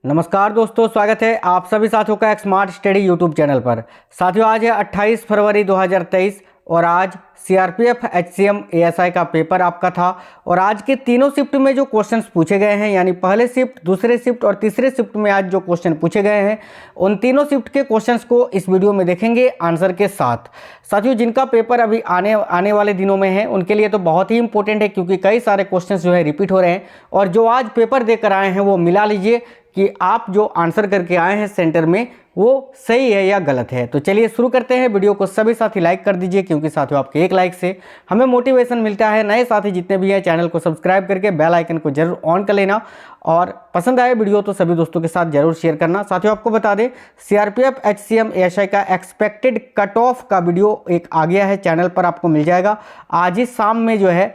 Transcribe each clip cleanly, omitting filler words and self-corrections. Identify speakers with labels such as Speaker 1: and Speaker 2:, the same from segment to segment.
Speaker 1: नमस्कार दोस्तों, स्वागत है आप सभी साथियों का एक स्मार्ट स्टडी यूट्यूब चैनल पर। साथियों, आज है 28 फरवरी 2023 और आज सीआरपीएफ एचसीएम एएसआई का पेपर आपका था। और आज के तीनों शिफ्ट में जो क्वेश्चंस पूछे गए हैं, यानी पहले शिफ्ट, दूसरे शिफ्ट और तीसरे शिफ्ट में आज जो क्वेश्चन पूछे गए हैं, उन तीनों शिफ्ट के क्वेश्चंस को इस वीडियो में देखेंगे आंसर के साथ। साथियों, जिनका पेपर अभी आने वाले दिनों में है उनके लिए तो बहुत ही इंपॉर्टेंट है, क्योंकि कई सारे क्वेश्चन जो है रिपीट हो रहे हैं। और जो आज पेपर देकर आए हैं वो मिला लीजिए कि आप जो आंसर करके आए हैं सेंटर में वो सही है या गलत है। तो चलिए शुरू करते हैं। वीडियो को सभी साथी लाइक कर दीजिए, क्योंकि साथियों आपके एक लाइक से हमें मोटिवेशन मिलता है। नए साथी जितने भी हैं चैनल को सब्सक्राइब करके बेल आइकन को जरूर ऑन कर लेना, और पसंद आए वीडियो तो सभी दोस्तों के साथ जरूर शेयर करना। साथियों, आपको बता दें, सीआरपीएफ एचसीएम एएसआई का एक्सपेक्टेड कट ऑफ का वीडियो एक आ गया है, चैनल पर आपको मिल जाएगा। आज ही शाम में जो है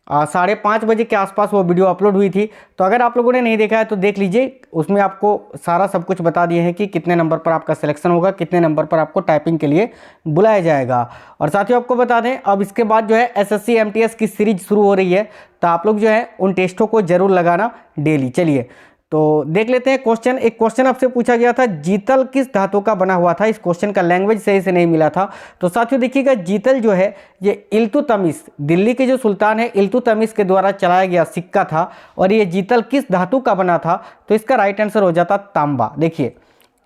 Speaker 1: 5:30 बजे के आसपास वो वीडियो अपलोड हुई थी। तो अगर आप लोगों ने नहीं देखा है तो देख लीजिए, उसमें आपको सारा सब कुछ बता दिए हैं कि कितने नंबर पर आपका सिलेक्शन होगा, कितने नंबर पर आपको टाइपिंग के लिए बुलाया जाएगा। और साथियों, आपको बता दें, अब इसके बाद जो है एसएससी एमटीएस की सीरीज शुरू हो रही है, तो आप लोग जो है उन टेस्टों को जरूर लगाना डेली। चलिए तो देख लेते हैं क्वेश्चन। एक क्वेश्चन आपसे पूछा गया था, जीतल किस धातु का बना हुआ था। इस क्वेश्चन का लैंग्वेज सही से नहीं मिला था। तो साथियों देखिएगा, जीतल जो है ये इल्तुतमिश, दिल्ली के जो सुल्तान है इल्तुतमिश के द्वारा चलाया गया सिक्का था। और ये जीतल किस धातु का बना था, तो इसका राइट आंसर हो जाता तांबा। देखिए,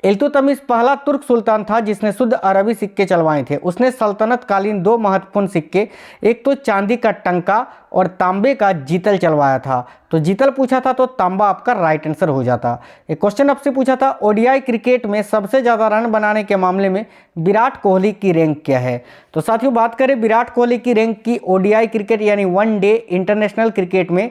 Speaker 1: इल्तुतमिश पहला तुर्क सुल्तान था जिसने शुद्ध अरबी सिक्के चलवाए थे। उसने सल्तनत कालीन दो महत्वपूर्ण सिक्के, एक तो चांदी का टंका और तांबे का जीतल चलवाया था। तो जीतल पूछा था तो तांबा आपका राइट आंसर हो जाता। एक क्वेश्चन आपसे पूछा था, ओडीआई क्रिकेट में सबसे ज़्यादा रन बनाने के मामले में विराट कोहली की रैंक क्या है। तो साथियों, बात करें विराट कोहली की रैंक की ओडीआई क्रिकेट यानी वन डे इंटरनेशनल क्रिकेट में,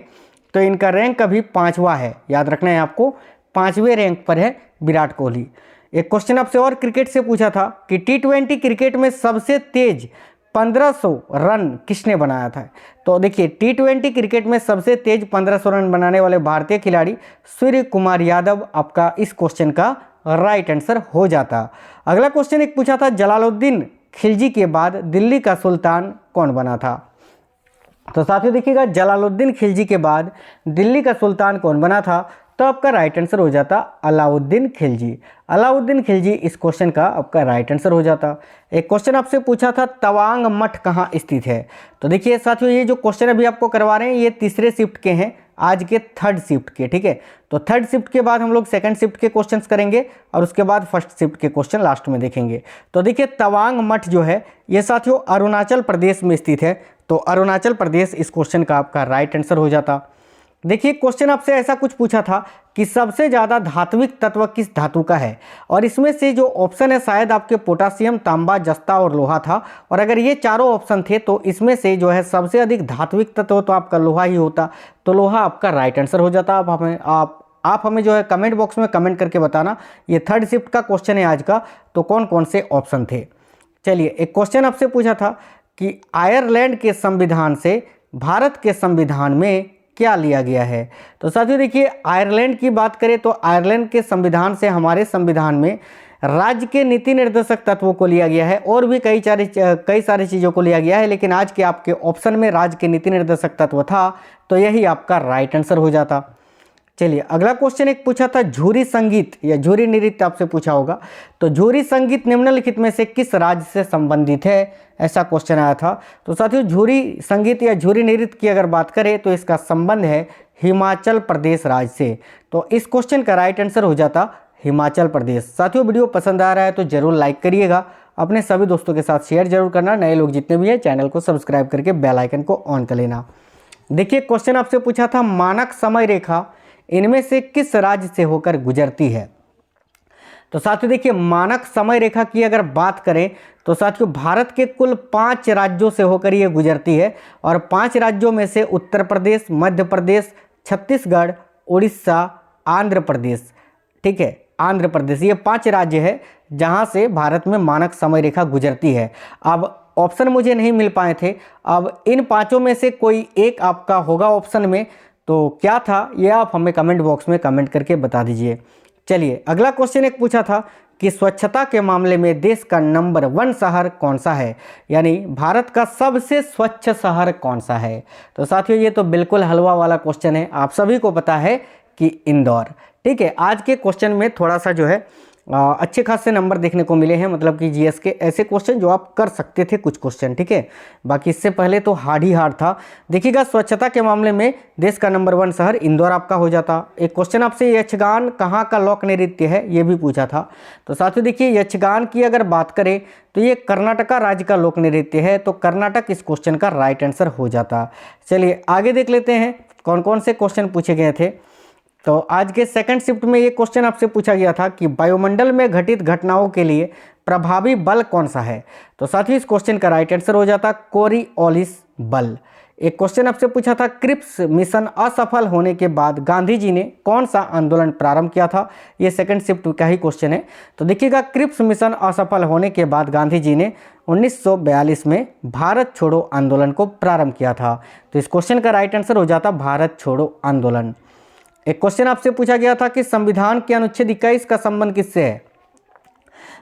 Speaker 1: तो इनका रैंक अभी 5वां है। याद रखना है आपको, 5वें रैंक पर है विराट कोहली। एक क्वेश्चन आपसे और क्रिकेट से पूछा था कि टी20 क्रिकेट में सबसे तेज 1500 रन किसने बनाया था। तो देखिए, टी20 क्रिकेट में सबसे तेज 1500 रन बनाने वाले भारतीय खिलाड़ी सूर्य कुमार यादव आपका इस क्वेश्चन का राइट आंसर हो जाता। अगला क्वेश्चन एक पूछा था, जलालुद्दीन खिलजी के बाद दिल्ली का सुल्तान कौन बना था। तो साथियों देखिएगा, जलालुद्दीन खिलजी के बाद दिल्ली का सुल्तान कौन बना था, तो आपका राइट आंसर हो जाता अलाउद्दीन खिलजी। अलाउद्दीन खिलजी इस क्वेश्चन का आपका राइट आंसर हो जाता। एक क्वेश्चन आपसे पूछा था, तवांग मठ कहाँ स्थित है। तो देखिए साथियों, ये जो क्वेश्चन अभी आपको करवा रहे हैं ये तीसरे शिफ्ट के हैं, आज के थर्ड शिफ्ट के, ठीक है। तो थर्ड शिफ्ट के बाद हम लोग सेकंड शिफ्ट के क्वेश्चंस करेंगे और उसके बाद फर्स्ट शिफ्ट के क्वेश्चन लास्ट में देखेंगे। तो देखिए, तवांग मठ जो है ये साथियों अरुणाचल प्रदेश में स्थित है। तो अरुणाचल प्रदेश इस क्वेश्चन का आपका राइट आंसर हो जाता। देखिए, क्वेश्चन आपसे ऐसा कुछ पूछा था कि सबसे ज़्यादा धात्विक तत्व किस धातु का है, और इसमें से जो ऑप्शन है शायद आपके पोटासियम, तांबा, जस्ता और लोहा था। और अगर ये चारों ऑप्शन थे तो इसमें से जो है सबसे अधिक धात्विक तत्व तो आपका लोहा ही होता। तो लोहा आपका राइट आंसर हो जाता। आप हमें जो है कमेंट बॉक्स में कमेंट करके बताना, ये थर्ड शिफ्ट का क्वेश्चन है आज का, तो कौन कौन से ऑप्शन थे। चलिए, एक क्वेश्चन आपसे पूछा था कि आयरलैंड के संविधान से भारत के संविधान में क्या लिया गया है। तो साथियों देखिए, आयरलैंड की बात करें तो आयरलैंड के संविधान से हमारे संविधान में राज्य के नीति निर्देशक तत्वों को लिया गया है, और भी कई सारी चीज़ों को लिया गया है, लेकिन आज के आपके ऑप्शन में राज्य के नीति निर्देशक तत्व था, तो यही आपका राइट आंसर हो जाता। चलिए, अगला क्वेश्चन एक पूछा था, झूरी संगीत या झूरी नृत्य आपसे पूछा होगा। तो झूरी संगीत निम्नलिखित में से किस राज्य से संबंधित है, ऐसा क्वेश्चन आया था। तो साथियों, झूरी संगीत या झूरी नृत्य की अगर बात करें तो इसका संबंध है हिमाचल प्रदेश राज्य से। तो इस क्वेश्चन का राइट आंसर हो जाता हिमाचल प्रदेश। साथियों, वीडियो पसंद आ रहा है तो जरूर लाइक करिएगा, अपने सभी दोस्तों के साथ शेयर जरूर करना। नए लोग जितने भी हैं चैनल को सब्सक्राइब करके बेल आइकन को ऑन कर लेना। देखिए, क्वेश्चन आपसे पूछा था, मानक समय रेखा इनमें से किस राज्य से होकर गुजरती है। तो साथियों देखिए, मानक समय रेखा की अगर बात करें तो साथियों भारत के कुल 5 राज्यों से होकर ये गुजरती है, और 5 राज्यों में से उत्तर प्रदेश, मध्य प्रदेश, छत्तीसगढ़, उड़ीसा, आंध्र प्रदेश, ठीक है, आंध्र प्रदेश, ये 5 राज्य है जहां से भारत में मानक समय रेखा गुजरती है। अब ऑप्शन मुझे नहीं मिल पाए थे, अब इन 5 में से कोई एक आपका होगा ऑप्शन में, तो क्या था ये आप हमें कमेंट बॉक्स में कमेंट करके बता दीजिए। चलिए, अगला क्वेश्चन एक पूछा था कि स्वच्छता के मामले में देश का नंबर 1 शहर कौन सा है, यानी भारत का सबसे स्वच्छ शहर कौन सा है। तो साथियों, ये तो बिल्कुल हलवा वाला क्वेश्चन है, आप सभी को पता है कि इंदौर, ठीक है, आज के क्वेश्चन में थोड़ा सा जो है अच्छे खासे नंबर देखने को मिले हैं, मतलब कि जीएस के ऐसे क्वेश्चन जो आप कर सकते थे कुछ क्वेश्चन, ठीक है। बाकी इससे पहले तो हार्ड ही हार्ड था। देखिएगा, स्वच्छता के मामले में देश का नंबर 1 शहर इंदौर आपका हो जाता। एक क्वेश्चन आपसे यक्षगान कहाँ का लोक नृत्य है, ये भी पूछा था। तो साथियों देखिए, यक्षगान की अगर बात करें तो ये कर्नाटका राज्य का लोक नृत्य है, तो कर्नाटक इस क्वेश्चन का राइट आंसर हो जाता। चलिए आगे देख लेते हैं कौन कौन से क्वेश्चन पूछे गए थे। तो आज के सेकंड शिफ्ट में ये क्वेश्चन आपसे पूछा गया था कि वायुमंडल में घटित घटनाओं के लिए प्रभावी बल कौन सा है। तो साथियों इस क्वेश्चन का राइट आंसर हो जाता कोरियोलिस बल। एक क्वेश्चन आपसे पूछा था क्रिप्स मिशन असफल होने के बाद गांधी जी ने कौन सा आंदोलन प्रारंभ किया था। ये सेकंड शिफ्ट का ही क्वेश्चन है। तो देखिएगा, क्रिप्स मिशन असफल होने के बाद गांधी जी ने 1942 में भारत छोड़ो आंदोलन को प्रारंभ किया था। तो इस क्वेश्चन का राइट आंसर हो जाता भारत छोड़ो आंदोलन। एक क्वेश्चन आपसे पूछा गया था कि संविधान के अनुच्छेद 21 का संबंध किससे है।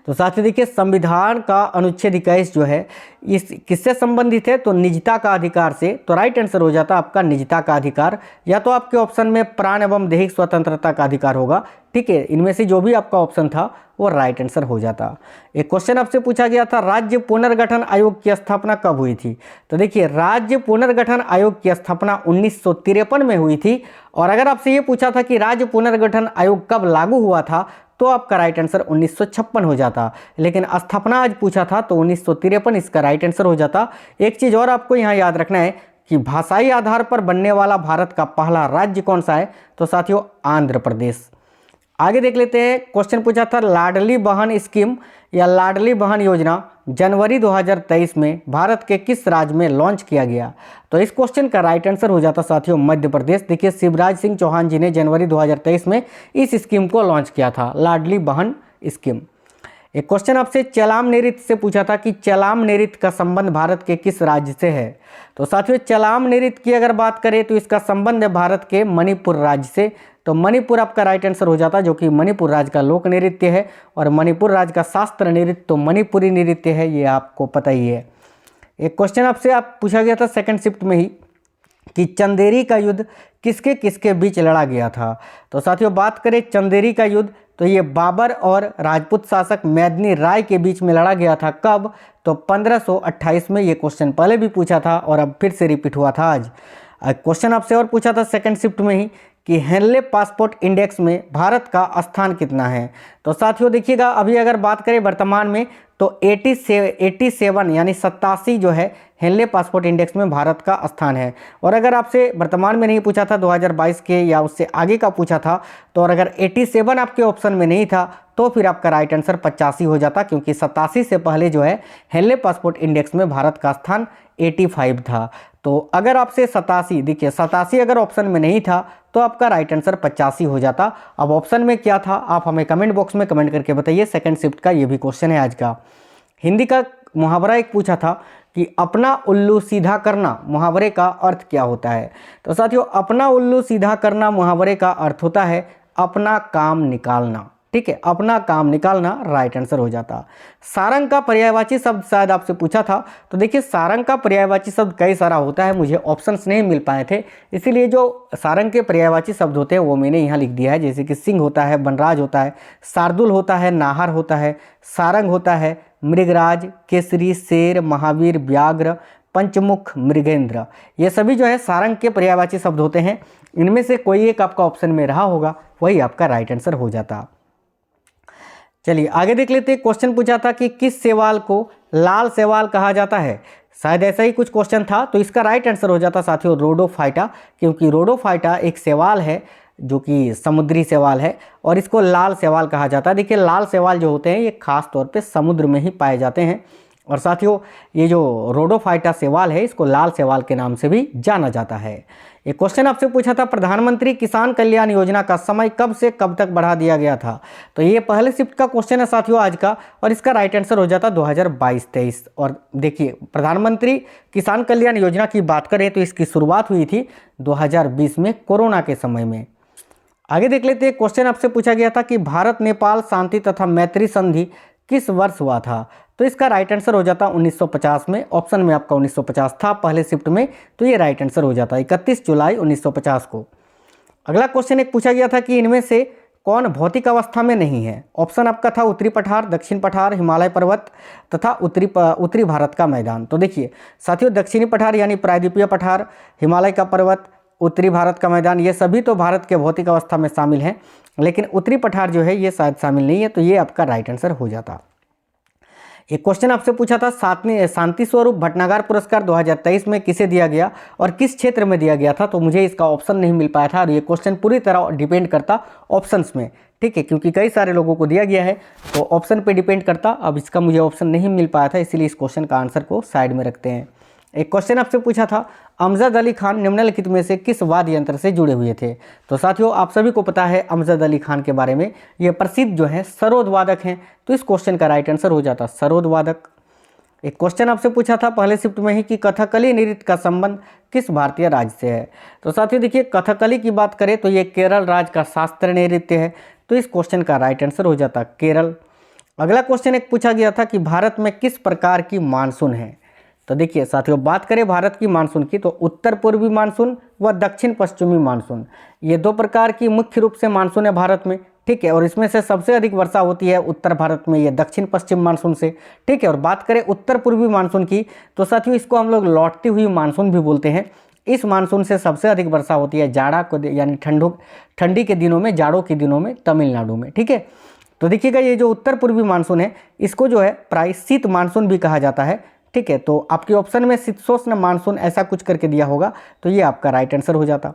Speaker 1: तो साथियों देखिए, संविधान का अनुच्छेद 21 जो है इस किससे संबंधित है, तो निजता का अधिकार से। तो राइट आंसर हो जाता आपका निजता का अधिकार, या तो आपके ऑप्शन में प्राण एवं दैहिक स्वतंत्रता का अधिकार होगा, ठीक है। इनमें से जो भी आपका ऑप्शन था वो राइट आंसर हो जाता। एक क्वेश्चन आपसे पूछा गया था राज्य पुनर्गठन आयोग की स्थापना कब हुई थी। तो देखिए, राज्य पुनर्गठन आयोग की स्थापना 1953 में हुई थी। और अगर आपसे ये पूछा था कि राज्य पुनर्गठन आयोग कब लागू हुआ था, तो आपका राइट आंसर 1956 हो जाता। लेकिन स्थापना आज पूछा था तो 1953 इसका राइट आंसर हो जाता। एक चीज़ और आपको यहाँ याद रखना है कि भाषाई आधार पर बनने वाला भारत का पहला राज्य कौन सा है। तो साथियों आंध्र प्रदेश। आगे देख लेते हैं, क्वेश्चन पूछा था लाडली बहन स्कीम या लाडली बहन योजना जनवरी 2023 में भारत के किस राज्य में लॉन्च किया गया। तो इस क्वेश्चन का राइट आंसर हो जाता साथियों मध्य प्रदेश। देखिए, शिवराज सिंह चौहान जी ने जनवरी 2023 में इस स्कीम को लॉन्च किया था, लाडली बहन स्कीम। एक क्वेश्चन आपसे चेलाम नृत्य से पूछा था कि चेलाम नृत्य का संबंध भारत के किस राज्य से है। तो साथियों चेलाम नृत्य की अगर बात करें तो इसका संबंध है भारत के मणिपुर राज्य से। तो मणिपुर आपका राइट आंसर हो जाता, जो कि मणिपुर राज्य का लोक नृत्य है। और मणिपुर राज्य का शास्त्र नृत्य तो मणिपुरी नृत्य है, ये आपको पता ही है। एक क्वेश्चन आपसे पूछा गया था सेकंड शिफ्ट में ही कि चंदेरी का युद्ध किसके किसके बीच लड़ा गया था। तो साथियों बात करें चंदेरी का युद्ध, तो ये बाबर और राजपूत शासक मेदिनी राय के बीच में लड़ा गया था। कब, तो 1528 में। ये क्वेश्चन पहले भी पूछा था और अब फिर से रिपीट हुआ था आज। क्वेश्चन आपसे और पूछा था सेकंड शिफ्ट में ही कि हेनले पासपोर्ट इंडेक्स में भारत का स्थान कितना है। तो साथियों देखिएगा, अभी अगर बात करें वर्तमान में तो 87 यानी 87 जो है हेनले पासपोर्ट इंडेक्स में भारत का स्थान है। और अगर आपसे वर्तमान में नहीं पूछा था 2022 के या उससे आगे का पूछा था, तो और अगर 87 आपके ऑप्शन में नहीं था तो फिर आपका राइट आंसर 85 हो जाता, क्योंकि 87 से पहले जो है हेनले पासपोर्ट इंडेक्स में भारत का स्थान 85 था। तो अगर आपसे 87, देखिए 87 अगर ऑप्शन में नहीं था तो आपका राइट आंसर 85 हो जाता। अब ऑप्शन में क्या था आप हमें कमेंट बॉक्स में कमेंट करके बताइए। सेकंड शिफ्ट का ये भी क्वेश्चन है आज का। हिंदी का मुहावरा एक पूछा था कि अपना उल्लू सीधा करना मुहावरे का अर्थ क्या होता है। तो साथियों अपना उल्लू सीधा करना मुहावरे का अर्थ होता है अपना काम निकालना, ठीक है, अपना काम निकालना राइट आंसर हो जाता। सारंग का पर्यायवाची शब्द शायद आपसे पूछा था। तो देखिए, सारंग का पर्यायवाची शब्द कई सारा होता है, मुझे ऑप्शंस नहीं मिल पाए थे, इसीलिए जो सारंग के पर्यायवाची शब्द होते हैं वो मैंने यहाँ लिख दिया है। जैसे कि सिंह होता है, बनराज होता है, शार्दुल होता है, नाहर होता है, सारंग होता है, मृगराज, केसरी, शेर, महावीर, व्याघ्र, पंचमुख, मृगेंद्र। ये सभी जो है सारंग के पर्यायवाची शब्द होते हैं। इनमें से कोई एक आपका ऑप्शन में रहा होगा, वही आपका राइट आंसर हो जाता। चलिए आगे देख लेते हैं। क्वेश्चन पूछा था कि किस शैवाल को लाल शैवाल कहा जाता है। शायद ऐसा ही कुछ क्वेश्चन था, तो इसका राइट आंसर हो जाता साथियों रोडोफाइटा, क्योंकि रोडोफाइटा एक शैवाल है जो कि समुद्री शैवाल है और इसको लाल शैवाल कहा जाता है। देखिए, लाल शैवाल जो होते हैं ये खास तौर पे समुद्र में ही पाए जाते हैं। और साथियों ये जो रोडोफाइटा शैवाल है इसको लाल शैवाल के नाम से भी जाना जाता है। एक क्वेश्चन आपसे पूछा था प्रधानमंत्री किसान कल्याण योजना का समय कब से कब तक बढ़ा दिया गया था। तो ये पहले शिफ्ट का क्वेश्चन है साथियों आज का, और इसका राइट आंसर हो जाता 2022-23। और देखिए, प्रधानमंत्री किसान कल्याण योजना की बात करें तो इसकी शुरुआत हुई थी 2020 में, कोरोना के समय में। आगे देख लेते हैं। क्वेश्चन आपसे पूछा गया था कि भारत नेपाल शांति तथा मैत्री संधि किस वर्ष हुआ था। तो इसका राइट आंसर हो जाता 1950 में। ऑप्शन में आपका 1950 था पहले शिफ्ट में, तो ये राइट आंसर हो जाता 31 जुलाई 1950 को। अगला क्वेश्चन एक पूछा गया था कि इनमें से कौन भौतिक अवस्था में नहीं है? ऑप्शन आपका था उत्तरी पठार, दक्षिण पठार, हिमालय पर्वत तथा उत्तरी भारत का मैदान। तो देखिए साथियों, दक्षिणी पठार यानी प्रायद्वीपीय पठार, हिमालय का पर्वत, उत्तरी भारत का मैदान, ये सभी तो भारत के भौतिक अवस्था में शामिल हैं, लेकिन उत्तरी पठार जो है ये शायद शामिल नहीं है। तो ये आपका राइट आंसर हो जाता। एक क्वेश्चन आपसे पूछा था, शांति स्वरूप भटनागर पुरस्कार 2023 में किसे दिया गया और किस क्षेत्र में दिया गया था? तो मुझे इसका ऑप्शन नहीं मिल पाया था और ये क्वेश्चन पूरी तरह डिपेंड करता ऑप्शंस में, ठीक है, क्योंकि कई सारे लोगों को दिया गया है तो ऑप्शन पे डिपेंड करता। अब इसका मुझे ऑप्शन नहीं मिल पाया था, इसीलिए इस क्वेश्चन का आंसर को साइड में रखते हैं। एक क्वेश्चन आपसे पूछा था, अमजद अली खान निम्नलिखित में से किस वाद्य यंत्र से जुड़े हुए थे? तो साथियों आप सभी को पता है अमजद अली खान के बारे में, ये प्रसिद्ध जो है सरोद वादक हैं। तो इस क्वेश्चन का राइट आंसर हो जाता सरोद वादक। एक क्वेश्चन आपसे पूछा था पहले शिफ्ट में ही कि कथकली नृत्य का संबंध किस भारतीय राज्य से है? तो साथियों देखिए, कथकली की बात करें तो ये केरल राज्य का शास्त्रीय नृत्य है। तो इस क्वेश्चन का राइट आंसर हो जाता केरल। अगला क्वेश्चन एक पूछा गया था कि भारत में किस प्रकार की मानसून है? तो देखिए साथियों, बात करें भारत की मानसून की तो उत्तर पूर्वी मानसून व दक्षिण पश्चिमी मानसून, ये दो प्रकार की मुख्य रूप से मानसून है भारत में, ठीक है। और इसमें से सबसे अधिक वर्षा होती है उत्तर भारत में, ये दक्षिण पश्चिम मानसून से, ठीक है। और बात करें उत्तर पूर्वी मानसून की तो साथियों इसको हम लोग लौटती हुई मानसून भी बोलते हैं। इस मानसून से सबसे अधिक वर्षा होती है जाड़ा को यानी ठंडी के दिनों में, जाड़ों के दिनों में तमिलनाडु में, ठीक है। तो देखिएगा ये जो उत्तर पूर्वी मानसून है इसको जो है प्राय शीत मानसून भी कहा जाता है, ठीक है। तो आपके ऑप्शन में शीतोष्ण मानसून ऐसा कुछ करके दिया होगा, तो ये आपका राइट आंसर हो जाता।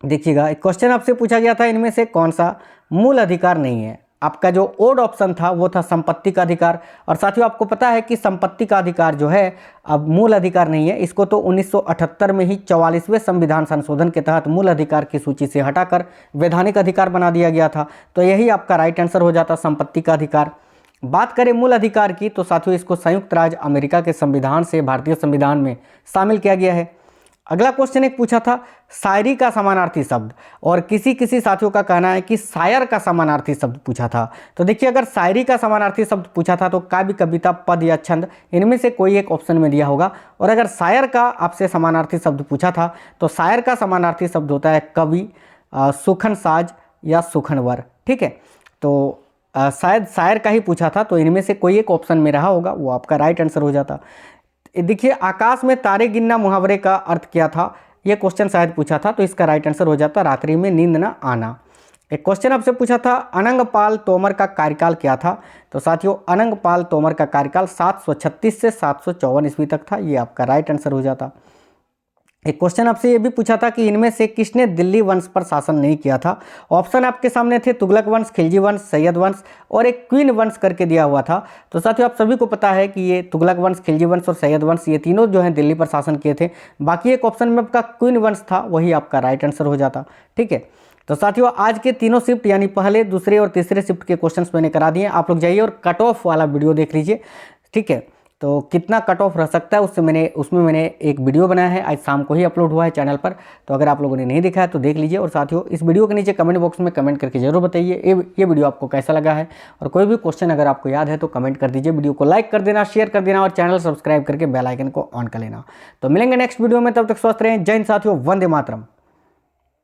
Speaker 1: देखिएगा एक क्वेश्चन आपसे पूछा गया था, इनमें से कौन सा मूल अधिकार नहीं है? आपका जो ओड ऑप्शन था वो था संपत्ति का अधिकार। और साथियों आपको पता है कि संपत्ति का अधिकार जो है अब मूल अधिकार नहीं है, इसको तो 1978 में ही 44वें संविधान संशोधन के तहत मूल अधिकार की सूची से हटाकर वैधानिक अधिकार बना दिया गया था। तो यही आपका राइट आंसर हो जाता संपत्ति का अधिकार। बात करें मूल अधिकार की तो साथियों इसको संयुक्त राज्य अमेरिका के संविधान से भारतीय संविधान में शामिल किया गया है। अगला क्वेश्चन एक पूछा था शायरी का समानार्थी शब्द, और किसी साथियों का कहना है कि शायर का समानार्थी शब्द पूछा था। तो देखिए अगर शायरी का समानार्थी शब्द पूछा था तो काव्य, कविता, पद या छंद, इनमें से कोई एक ऑप्शन में दिया होगा। और अगर शायर का आपसे समानार्थी शब्द पूछा था तो शायर का समानार्थी शब्द होता है कवि, सुखन साज या सुखनवर, ठीक है। तो शायद शायर का ही पूछा था, तो इनमें से कोई एक ऑप्शन में रहा होगा, वो आपका राइट आंसर हो जाता। देखिए आकाश में तारे गिनना मुहावरे का अर्थ क्या था? ये क्वेश्चन शायद पूछा था, तो इसका राइट आंसर हो जाता रात्रि में नींद न आना। एक क्वेश्चन आपसे पूछा था अनंगपाल तोमर का कार्यकाल क्या था? तो साथियों अनंगपाल तोमर का कार्यकाल 736 से 754 ईस्वी तक था, ये आपका राइट आंसर हो जाता। एक क्वेश्चन आपसे ये भी पूछा था कि इनमें से किसने दिल्ली वंश पर शासन नहीं किया था? ऑप्शन आपके सामने थे तुगलक वंश, खिलजी वंश, सैयद वंश और एक क्वीन वंश करके दिया हुआ था। तो साथियों आप सभी को पता है कि ये तुगलक वंश, खिलजी वंश और सैयद वंश, ये तीनों जो है दिल्ली पर शासन किए थे। बाकी एक ऑप्शन में आपका क्वीन वंश था, वही आपका राइट आंसर हो जाता, ठीक है। तो साथियों आज के तीनों शिफ्ट यानी पहले, दूसरे और तीसरे शिफ्ट के क्वेश्चंस मैंने करा दिए। आप लोग जाइए और कट ऑफ वाला वीडियो देख लीजिए, ठीक है। तो कितना कट ऑफ रह सकता है उसमें मैंने एक वीडियो बनाया है, आज शाम को ही अपलोड हुआ है चैनल पर। तो अगर आप लोगों ने नहीं देखा है तो देख लीजिए। और साथियों इस वीडियो के नीचे कमेंट बॉक्स में कमेंट करके जरूर बताइए ये वीडियो आपको कैसा लगा है, और कोई भी क्वेश्चन अगर आपको याद है तो कमेंट कर दीजिए। वीडियो को लाइक कर देना, शेयर कर देना और चैनल सब्सक्राइब करके बेल आइकन को ऑन कर लेना। तो मिलेंगे नेक्स्ट वीडियो में, तब तक स्वस्थ रहें। जय हिंद साथियों, वंदे मातरम।